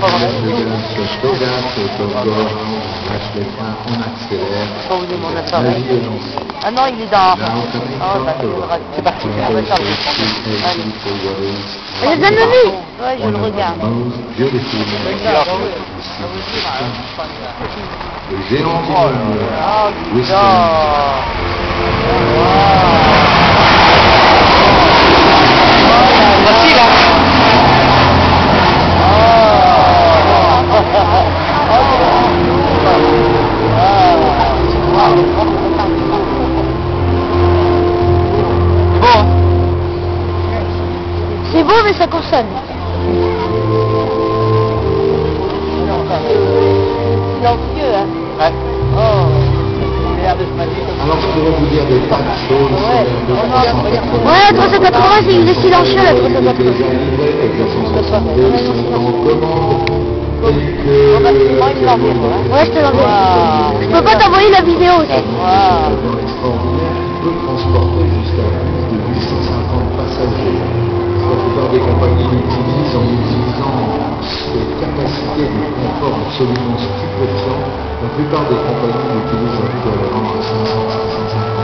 pas vrai. On accélère. Pas où est mon appareil. Ah non, il est dans... Oh, c'est parti. On va charger. Allez. Elle les a nommés. Ouais, je le regarde. Le géant du monde. Oh, Whisky. Voici là. C'est beau, mais ça consomme. Silencieux, hein. Ouais. Oh. Alors je pourrais vous dire des tas de choses sur la 380. Ouais, la 380, il est silencieux, la 380. Déjà livré avec la 162 sont en commande. Bon, bah, moi, il me l'enverra, hein. Ouais, je te l'envoie. Waouh. Je peux pas t'envoyer la vidéo aussi. Waouh. Extraordinaire qui peut transporter jusqu'à plus de 850 passagers. La plupart des compagnies l'utilisent en utilisant des capacités de confort absolument stupéfiantes. La plupart des compagnies l'utilisent actuellement à 500-550